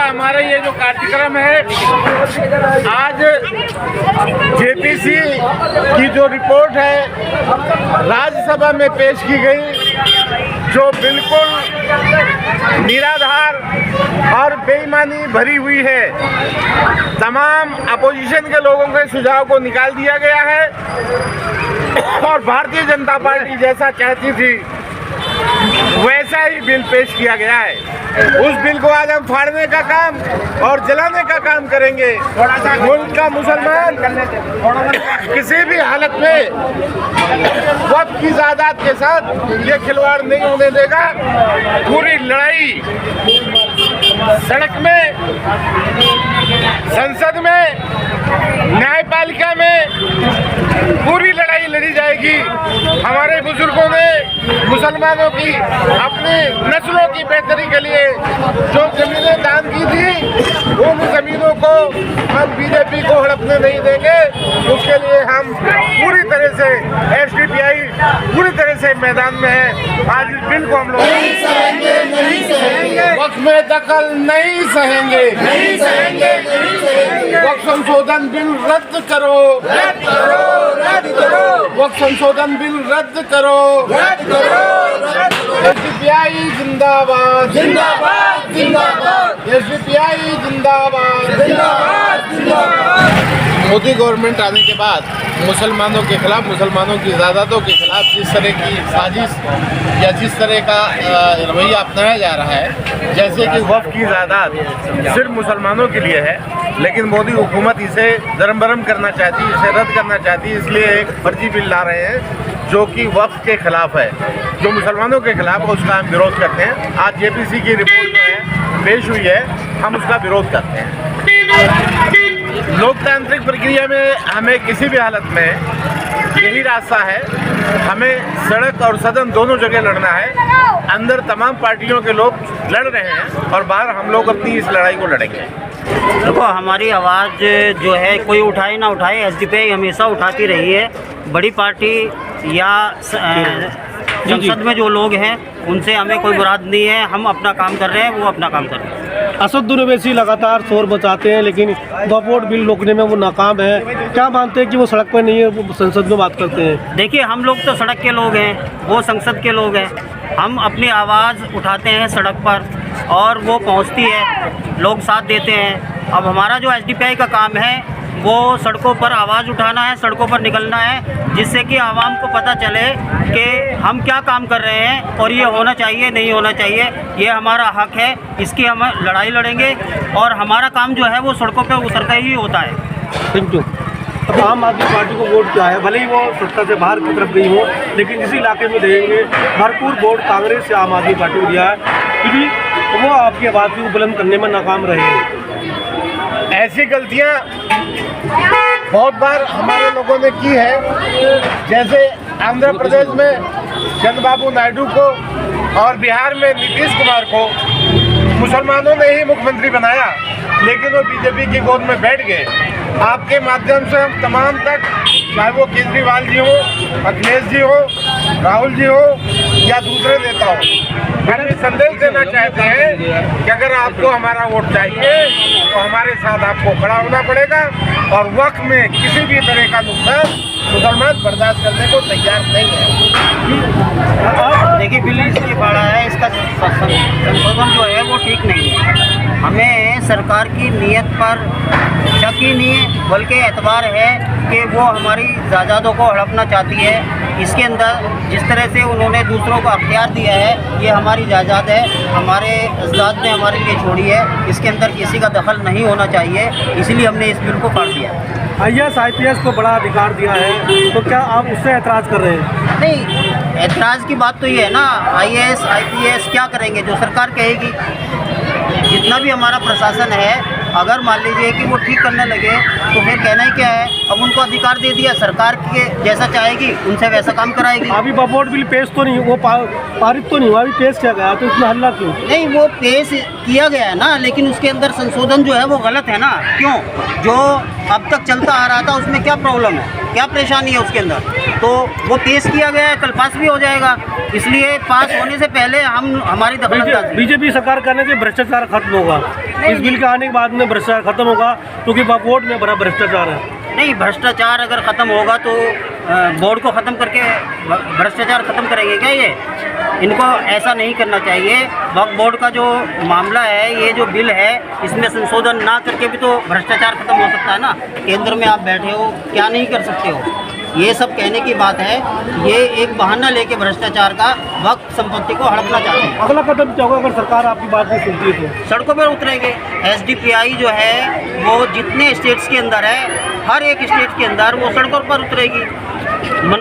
हमारा ये जो कार्यक्रम है, आज जेपीसी की जो रिपोर्ट है राज्यसभा में पेश की गई, जो बिल्कुल निराधार और बेईमानी भरी हुई है। तमाम अपोजिशन के लोगों के सुझाव को निकाल दिया गया है और भारतीय जनता पार्टी जैसा चाहती थी वैसा ही बिल पेश किया गया है। उस बिल को आज हम फाड़ने का काम और जलाने का काम करेंगे। मुल्क का मुसलमान किसी भी हालत में वक्त की जायदाद के साथ ये खिलवाड़ नहीं होने देगा। पूरी लड़ाई सड़क में, संसद में, न्यायपालिका में पूरी लड़ाई लड़ी जाएगी। हमारे बुजुर्गों ने मुसलमानों की अपनी नस्लों की बेहतरी के लिए जो जमीनें दान की थी, उन जमीनों को हम बीजेपी को हड़पने नहीं देंगे। उसके लिए हम पूरी तरह से एसडीपीआई पूरी तरह से मैदान में है। आज इस बिल को हम लोग नहीं सहेंगे, वक्त में दखल नहीं सहेंगे। वक्त संशोधन बिल रद्द करो, वक्त संशोधन बिल रद्द करो। एसडीपीआई जिंदाबाद, जिंदाबाद जिंदाबाद, एसडीपीआई जिंदाबाद। मोदी गवर्नमेंट आने के बाद मुसलमानों के खिलाफ, मुसलमानों की ज़्यादातों के खिलाफ जिस तरह की साजिश या जिस तरह का रवैया अपनाया जा रहा है, जैसे कि वक्फ की ज़ायदाद सिर्फ मुसलमानों के लिए है, लेकिन मोदी हुकूमत इसे दरम बरम करना चाहती है, इसे रद्द करना चाहती है। इसलिए एक फर्जी बिल ला रहे हैं जो कि वक्फ के खिलाफ है, जो मुसलमानों के खिलाफ है, उसका हम विरोध करते हैं। आज जेपीसी की रिपोर्ट जो है पेश हुई है, हम उसका विरोध करते हैं। लोकतांत्रिक प्रक्रिया में हमें किसी भी हालत में यही रास्ता है, हमें सड़क और सदन दोनों जगह लड़ना है। अंदर तमाम पार्टियों के लोग लड़ रहे हैं और बाहर हम लोग अपनी इस लड़ाई को लड़ेंगे। देखो, हमारी आवाज़ जो है कोई उठाए ना उठाए, एसडीपीआई हमेशा उठाती रही है। बड़ी पार्टी या संसद में जो लोग हैं उनसे हमें कोई मुराद नहीं है। हम अपना काम कर रहे हैं, वो अपना काम कर रहे हैं। असदुद्दीन ओवैसी लगातार शोर मचाते हैं, लेकिन वक्फ बिल रोकने में वो नाकाम है। क्या मानते हैं कि वो सड़क पर नहीं है, वो संसद में बात करते हैं? देखिए, हम लोग तो सड़क के लोग हैं, वो संसद के लोग हैं। हम अपनी आवाज़ उठाते हैं सड़क पर और वो पहुंचती है, लोग साथ देते हैं। अब हमारा जो एसडीपीआई का काम है वो सड़कों पर आवाज़ उठाना है, सड़कों पर निकलना है, जिससे कि आवाम को पता चले कि हम क्या काम कर रहे हैं और ये होना चाहिए, नहीं होना चाहिए। ये हमारा हक है, इसकी हम लड़ाई लड़ेंगे और हमारा काम जो है वो सड़कों पर उतर कर ही होता है। Thank you. अब आम आदमी पार्टी को वोट किया है, भले ही वो सत्ता से बाहर की तरफ गई हो, लेकिन इसी इलाके में देंगे भरपूर वोट कांग्रेस से आम आदमी पार्टी को दिया है, क्योंकि वो आपकी आवाज़ को बुलंद करने में नाकाम रहे हैं। ऐसी गलतियां बहुत बार हमारे लोगों ने की है, जैसे आंध्र प्रदेश में चंद्रबाबू नायडू को और बिहार में नीतीश कुमार को मुसलमानों ने ही मुख्यमंत्री बनाया, लेकिन वो बीजेपी की गोद में बैठ गए। आपके माध्यम से हम तमाम तक, चाहे वो केजरीवाल जी हो, अखिलेश जी हो, राहुल जी हो या दूसरे नेता हो, हम ये संदेश देना चाहते हैं कि अगर आपको हमारा वोट चाहिए तो हमारे साथ आपको खड़ा होना पड़ेगा और वक्त में किसी भी तरह का नुकसान मुसलमान बर्दाश्त करने को तैयार नहीं है। देखिए, बिल इसलिए पड़ा है, इसका संशोधन जो है वो ठीक नहीं है। हमें सरकार की नीयत पर शक ही नहीं है, बल्कि एतबार है कि वो हमारी जायदादों को हड़पना चाहती है। इसके अंदर जिस तरह से उन्होंने दूसरों को अख्तियार दिया है, ये हमारी जायदाद है, हमारे अजदाद ने हमारे लिए छोड़ी है, इसके अंदर किसी का दखल नहीं होना चाहिए। इसलिए हमने इस बिल को फाड़ दिया। IAS IPS को बड़ा अधिकार दिया है, तो क्या आप उससे ऐतराज़ कर रहे हैं? नहीं, ऐतराज़ की बात तो ये है ना, IAS IPS क्या करेंगे, जो सरकार कहेगी। जितना भी हमारा प्रशासन है, अगर मान लीजिए कि वो ठीक करने लगे तो फिर कहना ही क्या है। अब उनको अधिकार दे दिया, सरकार के जैसा चाहेगी उनसे वैसा काम कराएगी। अभी वोट बिल पेश तो नहीं, वो पारित तो नहीं हुआ, अभी पेश किया गया, तो इसमें हल्ला क्यों? नहीं, वो पेश किया गया है ना, लेकिन उसके अंदर संशोधन जो है वो गलत है ना। क्यों? जो अब तक चलता आ रहा था उसमें क्या प्रॉब्लम है, क्या परेशानी है उसके अंदर? तो वो पेश किया गया है, कल पास भी हो जाएगा, इसलिए पास होने से पहले हम हमारी दखल बीजेपी सरकार कहने से भ्रष्टाचार खत्म होगा, इस बिल के आने के बाद में भ्रष्टाचार खत्म होगा, क्योंकि वोट में बड़ा भ्रष्टाचार है। नहीं, भ्रष्टाचार अगर ख़त्म होगा तो बोर्ड को ख़त्म करके भ्रष्टाचार ख़त्म करेंगे क्या ये? इनको ऐसा नहीं करना चाहिए। वक्फ बोर्ड का जो मामला है, ये जो बिल है, इसमें संशोधन ना करके भी तो भ्रष्टाचार ख़त्म हो सकता है ना। केंद्र में आप बैठे हो, क्या नहीं कर सकते हो? ये सब कहने की बात है। ये एक बहाना लेके भ्रष्टाचार का वक्फ संपत्ति को हड़पना चाहते हैं। अगला कदम क्या होगा अगर सरकार आपकी बात नहीं सुनती है तो? सड़कों पर उतरेंगे। एसडीपीआई जो है वो जितने स्टेट्स के अंदर है, हर एक स्टेट के अंदर वो सड़कों पर उतरेगी।